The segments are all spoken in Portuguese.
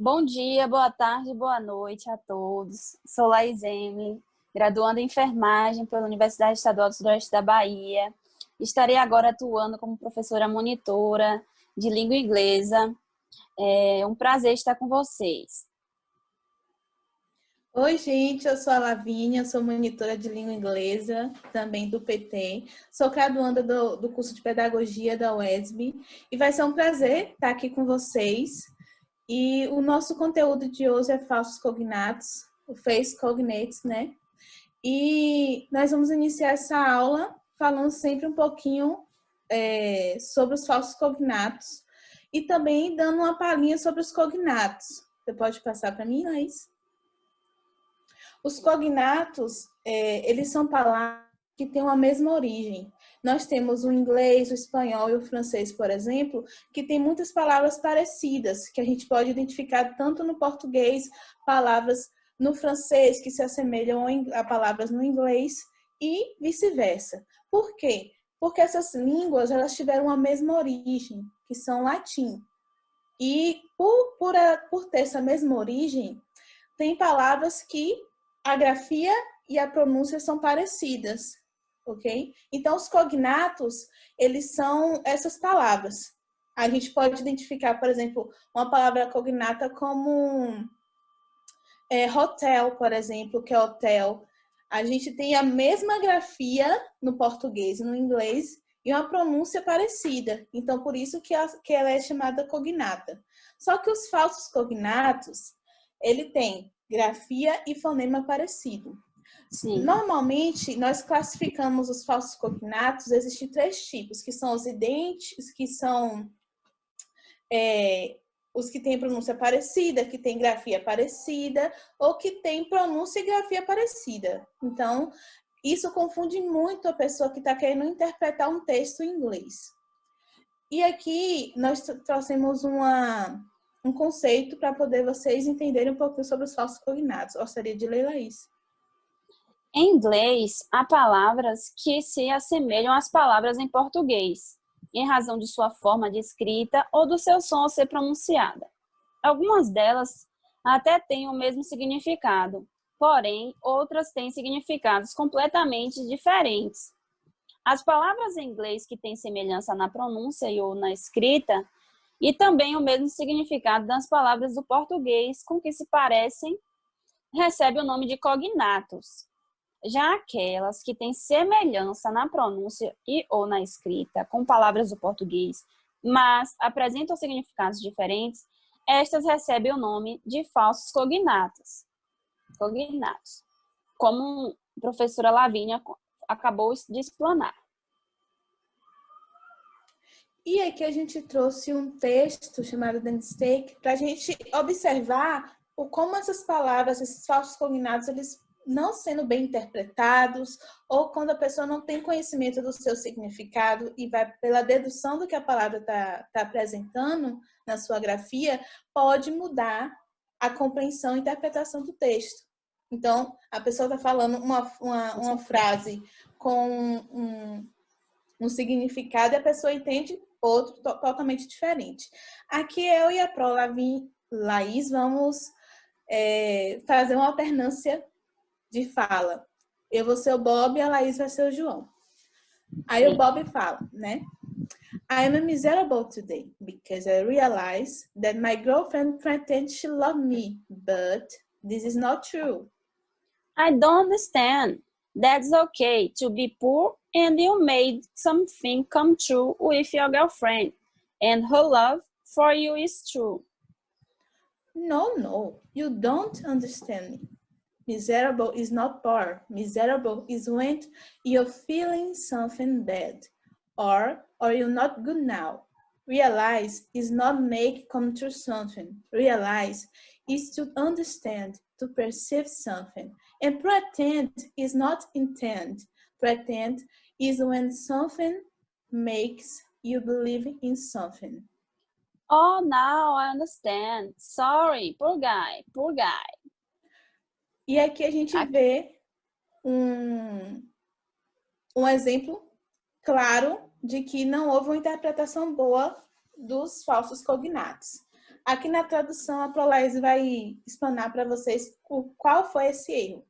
Bom dia, boa tarde, boa noite a todos. Sou Laís Emily, graduanda em enfermagem pela Universidade Estadual do Sudoeste da Bahia. Estarei agora atuando como professora monitora de língua inglesa. É um prazer estar com vocês. Oi, gente, eu sou a Lavínia, sou monitora de língua inglesa, também do PT. Sou graduanda do curso de Pedagogia da UESB e vai ser um prazer estar aqui com vocês. E o nosso conteúdo de hoje é falsos cognatos, o face cognates, né? E nós vamos iniciar essa aula falando sempre um pouquinho sobre os falsos cognatos e também dando uma palhinha sobre os cognatos. Você pode passar para mim, Laís? Os cognatos, eles são palavras que têm uma mesma origem. Nós temos o inglês, o espanhol e o francês, por exemplo, que tem muitas palavras parecidas, que a gente pode identificar tanto no português, palavras no francês que se assemelham a palavras no inglês e vice-versa. Por quê? Porque essas línguas, elas tiveram a mesma origem, que são latim. E por ter essa mesma origem, tem palavras que a grafia e a pronúncia são parecidas, ok? Então, os cognatos, eles são essas palavras. A gente pode identificar, por exemplo, uma palavra cognata como hotel, por exemplo, que é hotel. A gente tem a mesma grafia no português e no inglês e uma pronúncia parecida. Então, por isso que ela é chamada cognata. Só que os falsos cognatos, ele tem grafia e fonema parecido. Sim. Normalmente, nós classificamos os falsos cognatos, existem três tipos, que são os idênticos, que são os que têm pronúncia parecida, que têm grafia parecida, ou que têm pronúncia e grafia parecida. Então, isso confunde muito a pessoa que está querendo interpretar um texto em inglês. E aqui, nós trouxemos um conceito para poder vocês entenderem um pouquinho sobre os falsos cognatos. Gostaria de ler, Laís? Em inglês, há palavras que se assemelham às palavras em português, em razão de sua forma de escrita ou do seu som ao ser pronunciada. Algumas delas até têm o mesmo significado, porém, outras têm significados completamente diferentes. As palavras em inglês que têm semelhança na pronúncia e ou na escrita, e também o mesmo significado das palavras do português com que se parecem, recebem o nome de cognatos. Já aquelas que têm semelhança na pronúncia e ou na escrita com palavras do português, mas apresentam significados diferentes, estas recebem o nome de falsos cognatos, como a professora Lavínia acabou de explanar. E aqui a gente trouxe um texto chamado The Mistake para a gente observar como essas palavras, esses falsos cognatos, eles não sendo bem interpretados, ou quando a pessoa não tem conhecimento do seu significado e vai pela dedução do que a palavra está apresentando na sua grafia, pode mudar a compreensão e interpretação do texto. Então, a pessoa está falando uma frase com um significado e a pessoa entende outro totalmente diferente. Aqui eu e a Pro Laís vamos fazer uma alternância de fala. Eu vou ser o Bob e a Laís vai ser o João. Aí o Bob fala, né? I am miserable today because I realize that my girlfriend pretends she loves me, but this is not true. I don't understand. That's okay to be poor and you made something come true with your girlfriend and her love for you is true. No, you don't understand me. Miserable is not poor. Miserable is when you're feeling something bad or you're not good now. Realize is not make come true something. Realize is to understand, to perceive something. And pretend is not intend. Pretend is when something makes you believe in something. Oh, now I understand. Sorry, poor guy, poor guy. E aqui a gente vê um exemplo claro de que não houve uma interpretação boa dos falsos cognatos. Aqui na tradução, a Prolaise vai explanar para vocês qual foi esse erro.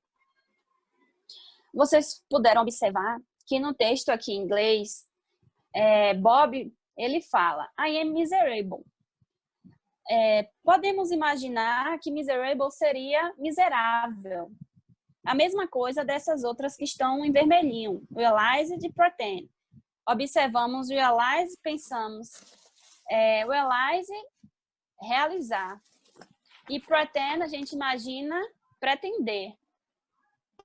Vocês puderam observar que no texto aqui em inglês, Bob, ele fala, I am miserable. Podemos imaginar que miserable seria miserável. A mesma coisa dessas outras que estão em vermelhinho, realize e pretend. Observamos realize, pensamos realize, realizar. E pretend, a gente imagina pretender.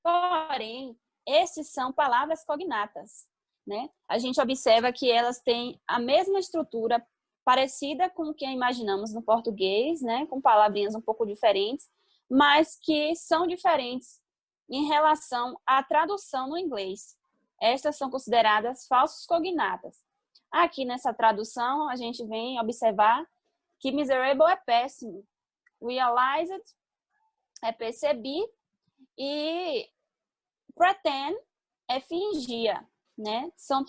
Porém, esses são palavras cognatas, né? A gente observa que elas têm a mesma estrutura parecida com o que imaginamos no português, né? Com palavrinhas um pouco diferentes, mas que são diferentes em relação à tradução no inglês. Estas são consideradas falsos cognatas. Aqui nessa tradução, a gente vem observar que miserable é péssimo, realized é perceber e pretend é fingia, né? São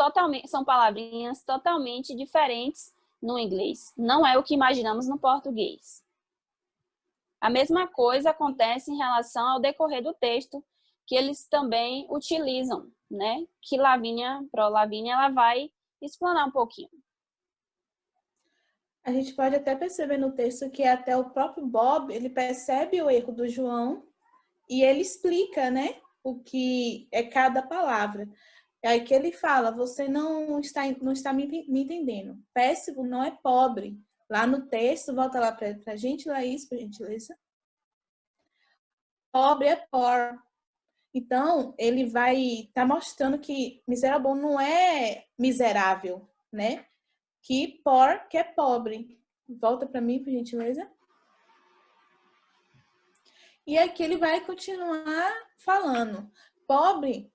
palavrinhas totalmente diferentes no inglês. Não é o que imaginamos no português. A mesma coisa acontece em relação ao decorrer do texto, que eles também utilizam, né? Que Lavínia, ela vai explanar um pouquinho. A gente pode até perceber no texto que até o próprio Bob, ele percebe o erro do João e ele explica, né, o que é cada palavra. É aí que ele fala, você não está me entendendo. Péssimo não é pobre. Lá no texto, volta lá para a gente, Laís, por gentileza. Pobre é poor. Então, ele vai estar mostrando que miserable não é miserável, né? Que poor que é pobre. Volta para mim, por gentileza. E aqui ele vai continuar falando. Pobre,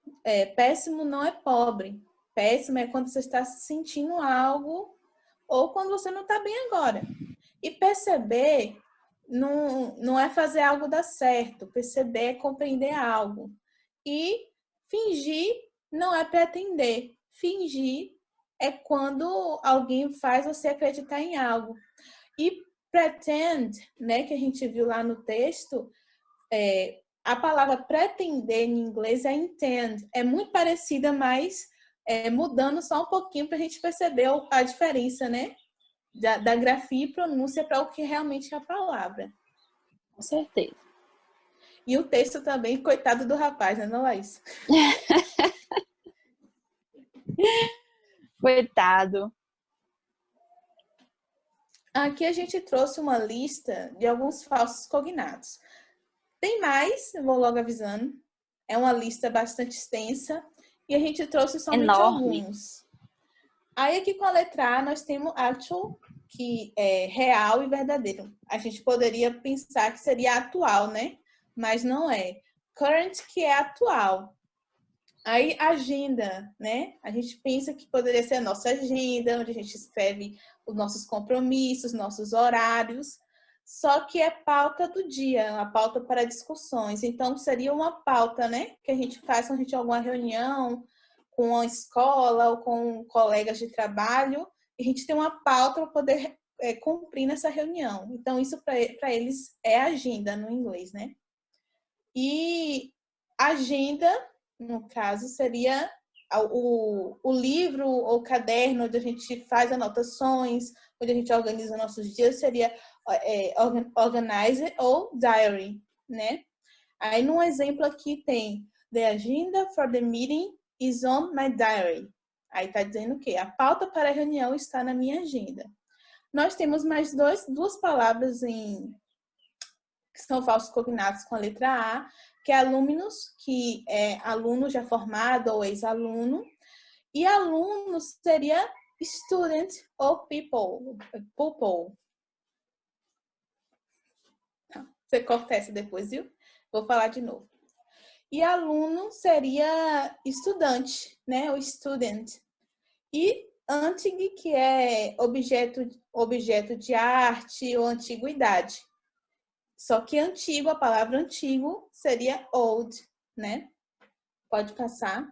péssimo não é pobre. Péssimo é quando você está sentindo algo ou quando você não está bem agora. E perceber não é fazer algo dar certo. Perceber é compreender algo. E fingir não é pretender. Fingir é quando alguém faz você acreditar em algo. E pretend, né, que a gente viu lá no texto, a palavra pretender em inglês é intend. É muito parecida, mas mudando só um pouquinho para a gente perceber a diferença, né, da grafia e pronúncia para o que realmente é a palavra. Com certeza. E o texto também, coitado do rapaz, né, não, Laís? Coitado. Aqui a gente trouxe uma lista de alguns falsos cognatos. Tem mais, eu vou logo avisando. É uma lista bastante extensa e a gente trouxe somente alguns. Aí aqui com a letra A nós temos actual, que é real e verdadeiro. A gente poderia pensar que seria atual, né? Mas não é. Current, que é atual. Aí agenda, né? A gente pensa que poderia ser a nossa agenda, onde a gente escreve os nossos compromissos, nossos horários. Só que é pauta do dia, uma pauta para discussões. Então, seria uma pauta, né? Que a gente faz quando a gente tem alguma reunião com a escola ou com colegas de trabalho. E a gente tem uma pauta para poder cumprir nessa reunião. Então, isso para eles é agenda no inglês, né? E agenda, no caso, seria o livro ou caderno onde a gente faz anotações, onde a gente organiza nossos dias, seria organizer ou diary, né? Aí, num exemplo aqui tem the agenda for the meeting is on my diary. Aí tá dizendo o quê? A pauta para a reunião está na minha agenda. Nós temos mais duas palavras que são falsos cognatos com a letra A, que é alumnus, que é aluno já formado ou ex-aluno. E aluno seria student ou people. Você corta essa depois, viu? Vou falar de novo. E aluno seria estudante, né? O student. E antigo, que é objeto de arte ou antiguidade. Só que antigo, a palavra antigo seria old, né? Pode passar.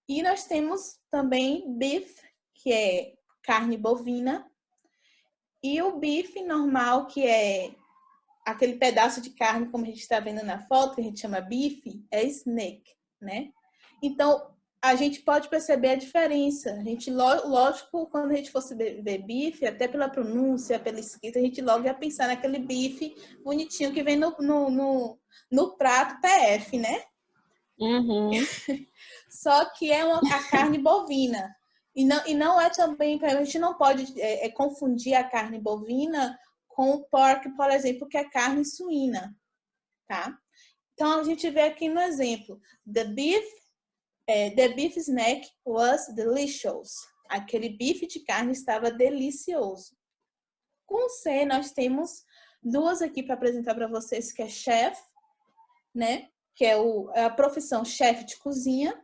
E nós temos também beef, que é carne bovina. E o bife normal, que é aquele pedaço de carne, como a gente está vendo na foto, que a gente chama bife, é snake, né? Então, a gente pode perceber a diferença. A gente, lógico, quando a gente fosse ver bife, até pela pronúncia, pela escrita, a gente logo ia pensar naquele bife bonitinho que vem no prato PF, né? Uhum. Só que é a carne bovina. E não é também, a gente não pode confundir a carne bovina com o pork, por exemplo, que é carne suína, tá? Então, a gente vê aqui no exemplo, the beef snack was delicious. Aquele bife de carne estava delicioso. Com C, nós temos duas aqui para apresentar para vocês, que é chef, né? Que é a profissão chefe de cozinha.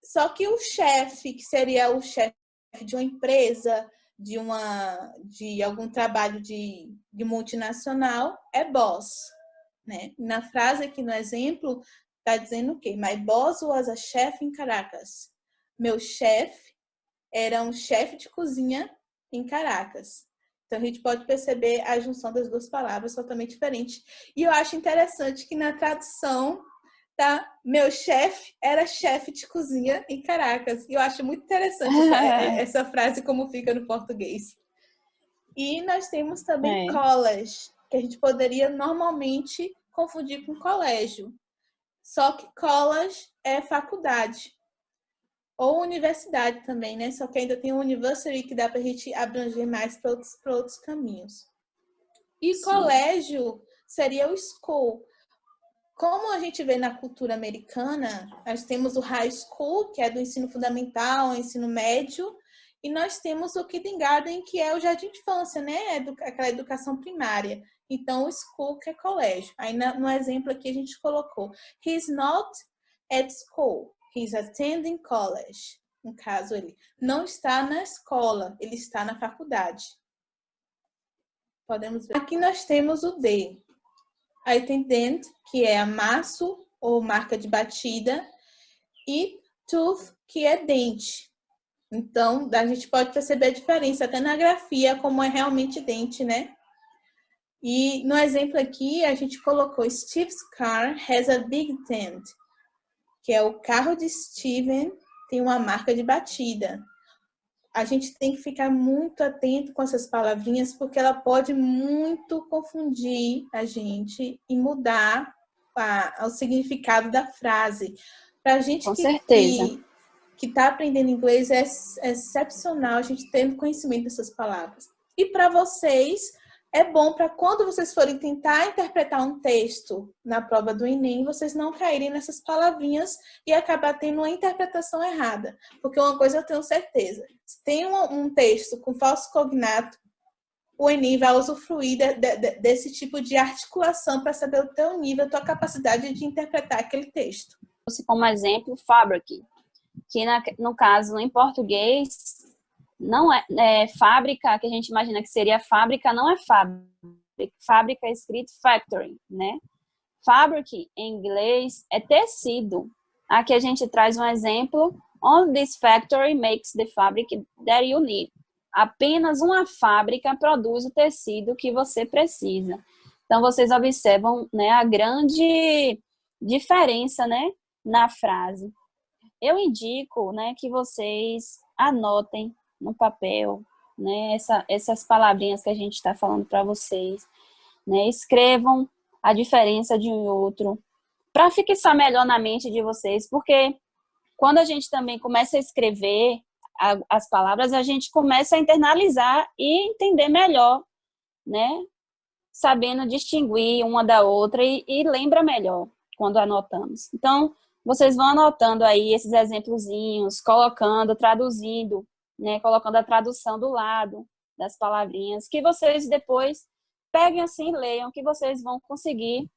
Só que o chefe, que seria o chefe de uma empresa, de algum trabalho de multinacional, é boss, né? Na frase aqui no exemplo, está dizendo o quê? My boss was a chef in Caracas. Meu chefe era um chefe de cozinha em Caracas. Então, a gente pode perceber a junção das duas palavras totalmente diferente. E eu acho interessante que na tradução, tá? Meu chefe era chefe de cozinha em Caracas. E eu acho muito interessante essa frase como fica no português. E nós temos também college, que a gente poderia normalmente confundir com colégio. Só que college é faculdade. Ou universidade também, né? Só que ainda tem o university que dá pra gente abranger mais para outros caminhos. E sim, colégio seria o school. Como a gente vê na cultura americana, nós temos o high school, que é do ensino fundamental, ensino médio, e nós temos o kindergarten, que é o jardim de infância, né? Aquela educação primária. Então, o school, que é colégio. Aí, no exemplo aqui, a gente colocou he's not at school, he's attending college. No caso, ele não está na escola, ele está na faculdade. Podemos ver. Aqui nós temos o D. Aí tem dent, que é amasso ou marca de batida, e tooth, que é dente. Então, a gente pode perceber a diferença até na grafia, como é realmente dente, né? E no exemplo aqui, a gente colocou Steve's car has a big dent, que é o carro de Steven tem uma marca de batida. A gente tem que ficar muito atento com essas palavrinhas, porque ela pode muito confundir a gente e mudar o significado da frase. Para a gente Com certeza. que está aprendendo inglês, é excepcional a gente ter conhecimento dessas palavras. E para vocês, é bom para quando vocês forem tentar interpretar um texto na prova do Enem, vocês não caírem nessas palavrinhas e acabar tendo uma interpretação errada. Porque uma coisa eu tenho certeza, se tem um texto com falso cognato, o Enem vai usufruir desse tipo de articulação para saber o teu nível, a tua capacidade de interpretar aquele texto. Como exemplo, fabric, que no caso, em português, não é fábrica, que a gente imagina que seria fábrica, não é fábrica. Fábrica é escrito factory, né? Fabric, em inglês, é tecido. Aqui a gente traz um exemplo. Only this factory makes the fabric that you need. Apenas uma fábrica produz o tecido que você precisa. Então, vocês observam, né, a grande diferença, né, na frase. Eu indico, né, que vocês anotem no papel, né, essas palavrinhas que a gente está falando para vocês, né, escrevam a diferença de um e outro, para fixar melhor na mente de vocês, porque quando a gente também começa a escrever as palavras, a gente começa a internalizar e entender melhor, né, sabendo distinguir uma da outra e lembra melhor quando anotamos. Então, vocês vão anotando aí esses exemplozinhos, colocando, traduzindo, né, colocando a tradução do lado das palavrinhas, que vocês depois peguem assim e leiam, que vocês vão conseguir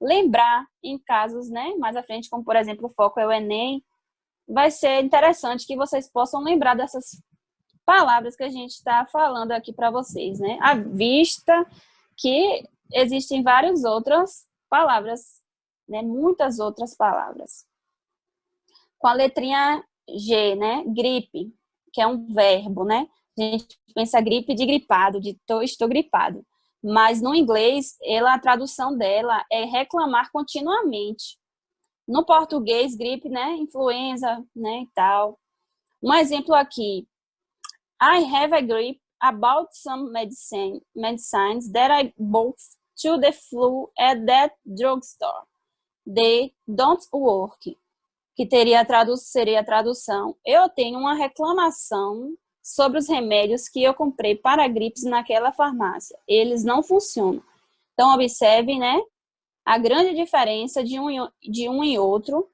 lembrar em casos, né, mais à frente, como por exemplo o foco é o Enem, vai ser interessante que vocês possam lembrar dessas palavras que a gente está falando aqui para vocês, né, à vista que existem várias outras palavras, né, muitas outras palavras. Com a letrinha G, né, gripe, que é um verbo, né? A gente pensa gripe de gripado, de estou gripado. Mas no inglês, a tradução dela é reclamar continuamente. No português, gripe, né? Influenza, né? E tal. Um exemplo aqui. I have a grip about some medicines that I bought to the flu at that drugstore. They don't work. Que seria a tradução. Eu tenho uma reclamação sobre os remédios que eu comprei para gripes naquela farmácia. Eles não funcionam. Então, observe, né, a grande diferença de um e outro,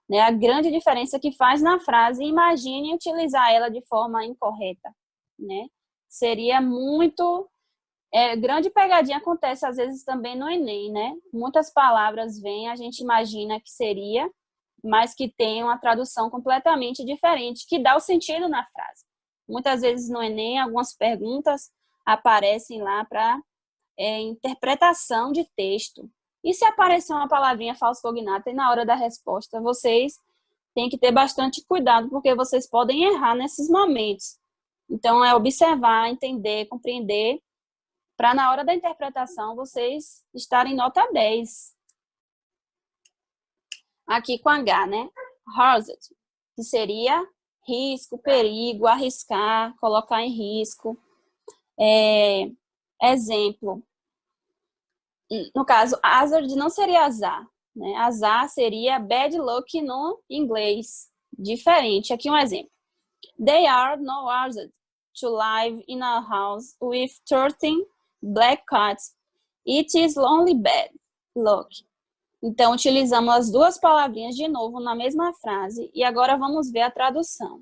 né, a grande diferença que faz na frase. Imagine utilizar ela de forma incorreta, né? Seria muito... grande pegadinha acontece, às vezes, também no Enem, né? Muitas palavras vêm, a gente imagina que seria, mas que tem uma tradução completamente diferente, que dá o sentido na frase. Muitas vezes no Enem, algumas perguntas aparecem lá para interpretação de texto. E se aparecer uma palavrinha falso cognata e na hora da resposta, vocês têm que ter bastante cuidado, porque vocês podem errar nesses momentos. Então, é observar, entender, compreender, para na hora da interpretação vocês estarem nota 10. Aqui com H, né? Hazard, que seria risco, perigo, arriscar, colocar em risco. Exemplo. No caso, hazard não seria azar, né? Azar seria bad luck no inglês. Diferente. Aqui um exemplo. They are no hazard to live in a house with 13 black cats. It is only bad luck. Então, utilizamos as duas palavrinhas de novo na mesma frase e agora vamos ver a tradução.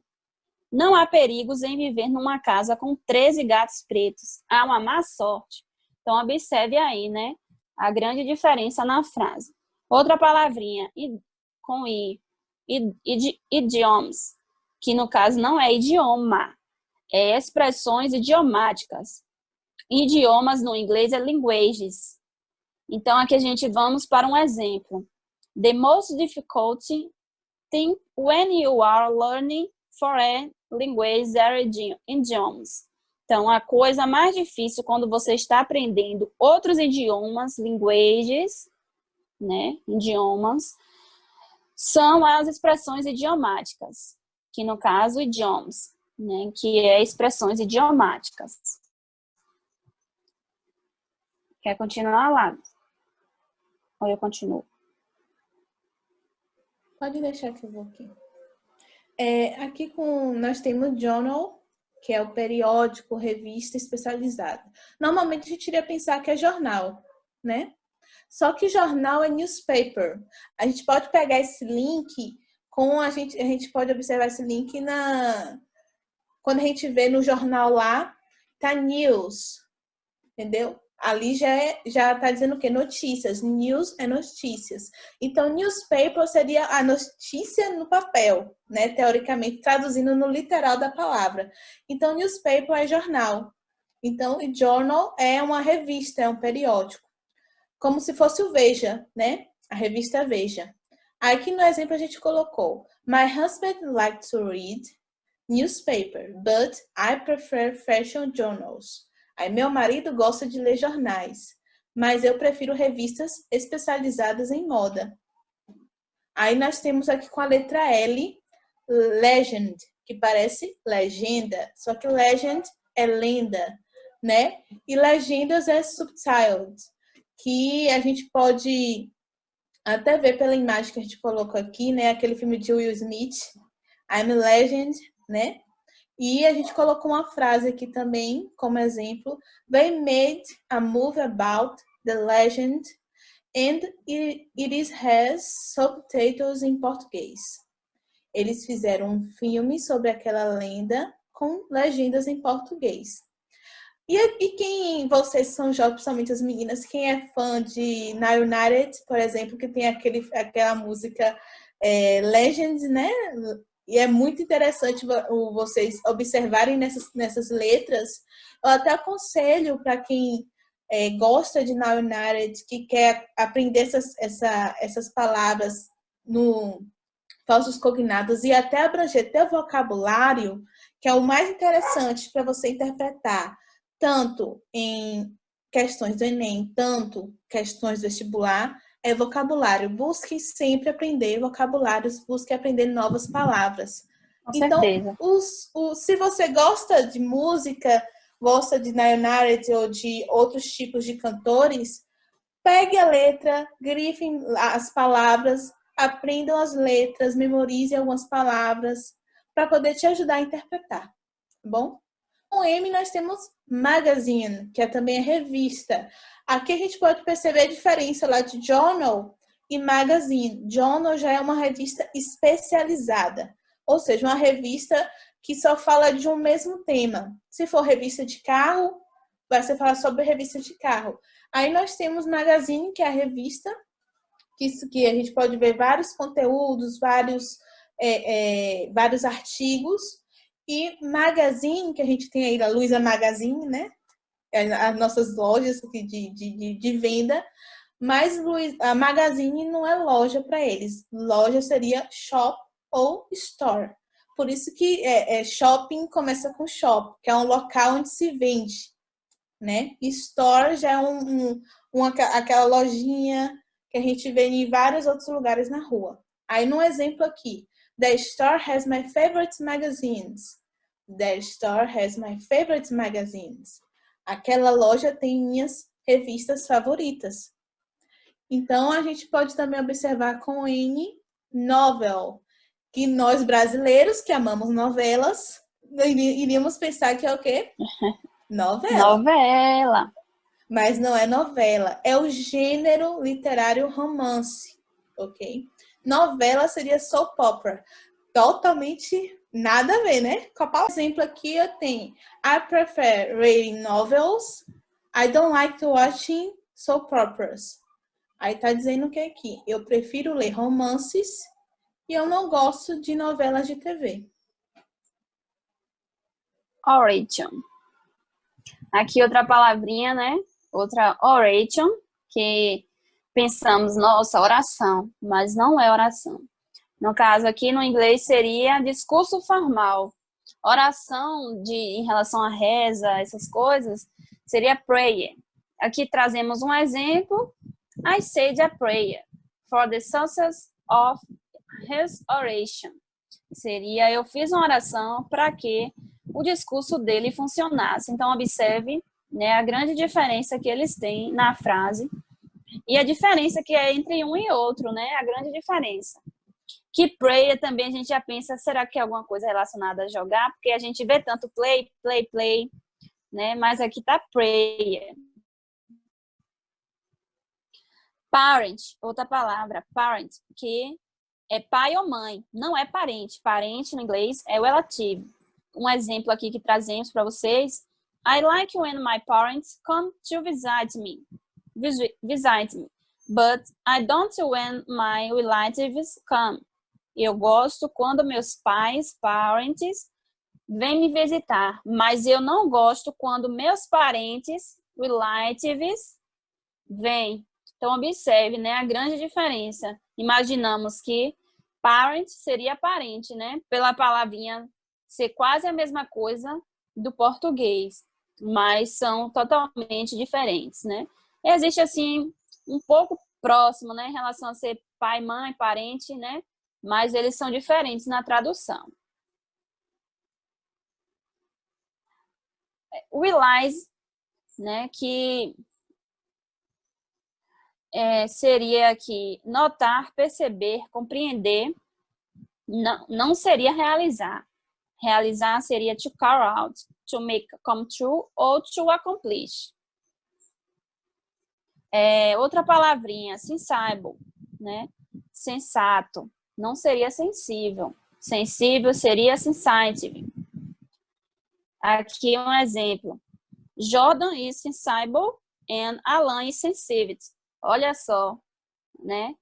Não há perigos em viver numa casa com 13 gatos pretos. Há uma má sorte. Então, observe aí, né? A grande diferença na frase. Outra palavrinha com I, idioms, que no caso não é idioma, é expressões idiomáticas. Idiomas no inglês é languages. Então, aqui a gente vamos para um exemplo. The most difficult thing when you are learning foreign languages are idioms. Então, a coisa mais difícil quando você está aprendendo outros idiomas, languages, né, idiomas, são as expressões idiomáticas, que no caso, idioms, né, que é expressões idiomáticas. Quer continuar lá? Ou eu continuo? Pode deixar que eu vou aqui. Aqui nós temos journal, que é o periódico, revista especializada. Normalmente a gente iria pensar que é jornal, né? Só que jornal é newspaper. A gente pode pegar esse link a gente pode observar esse link quando a gente vê no jornal lá, tá news, entendeu? Ali já está dizendo o quê? Notícias. News é notícias. Então, newspaper seria a notícia no papel, né? Teoricamente, traduzindo no literal da palavra. Então, newspaper é jornal. Então, journal é uma revista, é um periódico. Como se fosse o Veja, né? A revista Veja. Aqui no exemplo a gente colocou: My husband likes to read newspaper, but I prefer fashion journals. Aí, meu marido gosta de ler jornais, mas eu prefiro revistas especializadas em moda. Aí nós temos aqui com a letra L, legend, que parece legenda, só que legend é lenda, né? E legendas é subtitled, que a gente pode até ver pela imagem que a gente colocou aqui, né? Aquele filme de Will Smith, I'm a Legend, né? E a gente colocou uma frase aqui também, como exemplo. They made a movie about the legend and it has subtitles em português. Eles fizeram um filme sobre aquela lenda com legendas em português. E quem vocês são jovens, principalmente as meninas, quem é fã de Now United, por exemplo, que tem aquela música Legend, né? E é muito interessante vocês observarem nessas letras. Eu até aconselho para quem gosta de Now United, que quer aprender essas palavras no falsos cognatos e até abranger até o vocabulário, que é o mais interessante para você interpretar, tanto em questões do Enem, tanto questões do vestibular, é vocabulário. Busque sempre aprender vocabulários, busque aprender novas palavras. Com Então, certeza. se você gosta de música, gosta de Nayanara ou de outros tipos de cantores, pegue a letra, grifem as palavras, aprendam as letras, memorize algumas palavras para poder te ajudar a interpretar, tá bom? Com M nós temos magazine, que é também a revista. Aqui a gente pode perceber a diferença lá de journal e magazine. Journal já é uma revista especializada, ou seja, uma revista que só fala de um mesmo tema. Se for revista de carro, vai ser falar sobre revista de carro. Aí nós temos magazine, que é a revista, que a gente pode ver vários conteúdos, vários artigos. E magazine, que a gente tem aí a Luiza Magazine, né? As nossas lojas de venda. Mas a Magazine não é loja para eles. Loja seria shop ou store. Por isso que shopping começa com shop, que é um local onde se vende, né? Store já é aquela lojinha que a gente vê em vários outros lugares na rua. Aí, no exemplo aqui, the store has my favorite magazines. The store has my favorite magazines. Aquela loja tem minhas revistas favoritas. Então, a gente pode também observar com N, novel, que nós brasileiros que amamos novelas, iríamos pensar que é o quê? Novela. Novela. Mas não é novela, é o gênero literário romance, ok? Novela seria soap opera. Totalmente nada a ver, né? Por exemplo, aqui eu tenho I prefer reading novels. I don't like to watching soap operas. Aí tá dizendo que aqui eu prefiro ler romances e eu não gosto de novelas de TV. Oration. Aqui outra palavrinha, né? Outra oration, que pensamos, nossa, oração, mas não é oração. No caso aqui no inglês seria discurso formal. Oração em relação à reza, essas coisas, seria prayer. Aqui trazemos um exemplo. I said a prayer for the success of his oration. Seria, eu fiz uma oração para que o discurso dele funcionasse. Então, observe, né, a grande diferença que eles têm na frase e a diferença que é entre um e outro, né? A grande diferença. Que prayer também a gente já pensa, será que é alguma coisa relacionada a jogar? Porque a gente vê tanto play, play, play, né? Mas aqui tá prayer. Parent, outra palavra, parent, que é pai ou mãe, não é parente. Parente no inglês é o relativo. Um exemplo aqui que trazemos para vocês. I like when my parents come to visit me. But I don't when my relatives come. Eu gosto quando meus pais, parents, vêm me visitar. Mas eu não gosto quando meus parentes, relatives, vêm. Então, observe, né, a grande diferença. Imaginamos que parent seria parente, né? Pela palavrinha ser quase a mesma coisa do português, mas são totalmente diferentes, né? Existe, assim, um pouco próximo, né, em relação a ser pai, mãe, parente, né? Mas eles são diferentes na tradução. Realize, né, que seria aqui notar, perceber, compreender, não seria realizar. Realizar seria to carry out, to make come true ou to accomplish. Outra palavrinha, sensible, né? Sensato, não seria sensível. Sensível seria sensitive. Aqui um exemplo. Jordan is sensible and Alan is sensitive. Olha só, né?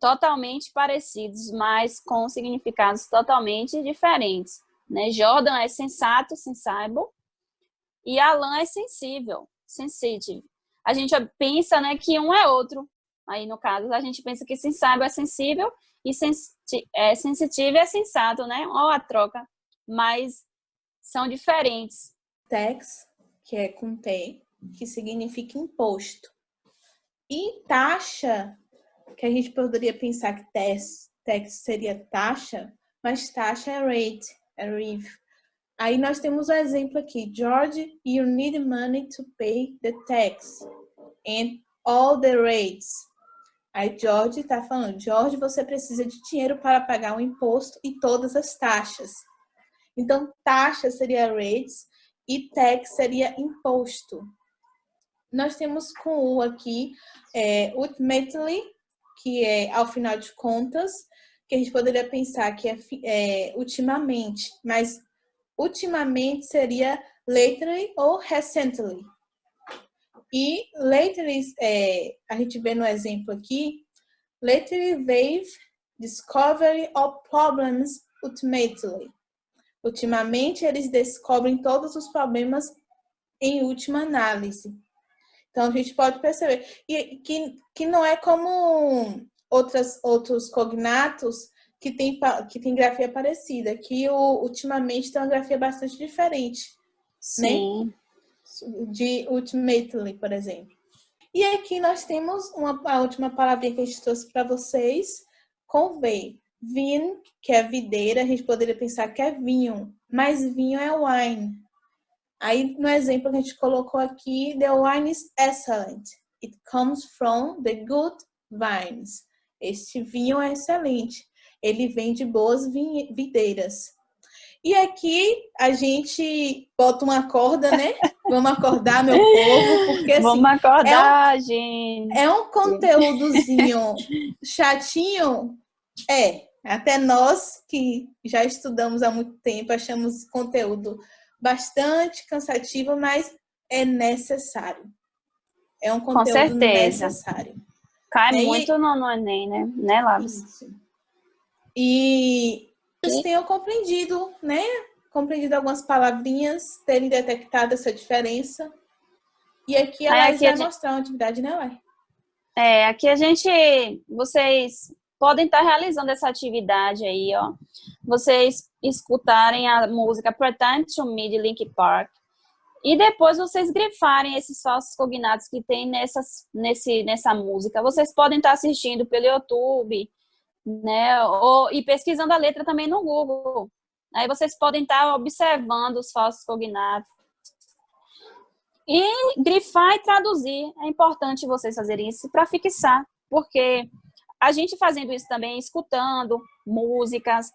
Totalmente parecidos, mas com significados totalmente diferentes. Né? Jordan é sensato, sensible, e Alan é sensível, sensitive. A gente pensa, né, que um é outro. Aí, no caso, a gente pensa que sensible é sensível e sensitivo é sensato, né? Ou a troca. Mas são diferentes. Tax, que é com T, que significa imposto. E taxa, que a gente poderia pensar que tax seria taxa, mas taxa é rate, é rev. Aí nós temos um exemplo aqui. George, you need money to pay the tax and all the rates. Aí George está falando, George, você precisa de dinheiro para pagar o imposto e todas as taxas. Então, taxa seria rates e tax seria imposto. Nós temos com U aqui, ultimately, que é ao final de contas, que a gente poderia pensar que é ultimamente, mas ultimamente seria lately ou recently. E lately, a gente vê no exemplo aqui, lately they've discovered all problems ultimately. Ultimamente, eles descobrem todos os problemas em última análise. Então, a gente pode perceber que não é como outros cognatos que tem grafia parecida, que ultimamente tem uma grafia bastante diferente. Sim. Né? De ultimately, por exemplo. E aqui nós temos a última palavrinha que a gente trouxe para vocês, convey. Vin, que é videira, a gente poderia pensar que é vinho, mas vinho é wine. Aí, no exemplo que a gente colocou aqui, the wine is excellent. It comes from the good vines. Este vinho é excelente. Ele vem de boas videiras. E aqui a gente bota uma corda, né? Vamos acordar, meu povo, porque assim... Vamos acordar, gente. É um conteúdozinho chatinho? Até nós que já estudamos há muito tempo, achamos conteúdo bastante cansativo, mas é necessário. É um conteúdo necessário. Cai muito no Enem, né, Labs? Isso. E vocês tenham compreendido, né? Compreendido algumas palavrinhas, terem detectado essa diferença. E aqui a Laís vai mostrar uma atividade, né, Laís? Aqui vocês podem estar realizando essa atividade aí, ó. Vocês escutarem a música Pretend to Me de Linkin Park e depois vocês grifarem esses falsos cognatos que tem nessa música. Vocês podem estar assistindo pelo YouTube, né? E pesquisando a letra também no Google. Aí vocês podem estar observando os falsos cognatos. E grifar e traduzir. É importante vocês fazerem isso para fixar, porque a gente fazendo isso também, escutando músicas,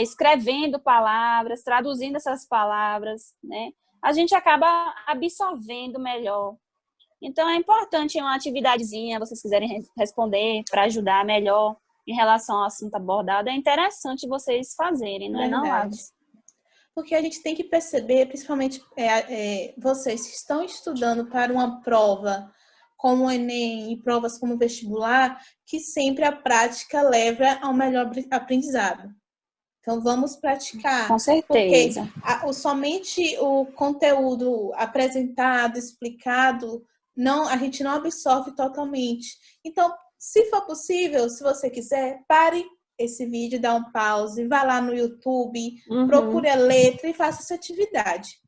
escrevendo palavras, traduzindo essas palavras, né? A gente acaba absorvendo melhor. Então, é importante uma atividadezinha, vocês quiserem responder para ajudar melhor em relação ao assunto abordado. É interessante vocês fazerem, não é não, Labs? Porque a gente tem que perceber, principalmente vocês que estão estudando para uma prova como o Enem e provas como o vestibular, que sempre a prática leva ao melhor aprendizado. Então, vamos praticar. Com certeza. Porque somente o conteúdo apresentado, explicado, a gente não absorve totalmente. Então, se for possível, se você quiser, pare esse vídeo, dá um pause, vá lá no YouTube, procure a letra e faça essa atividade.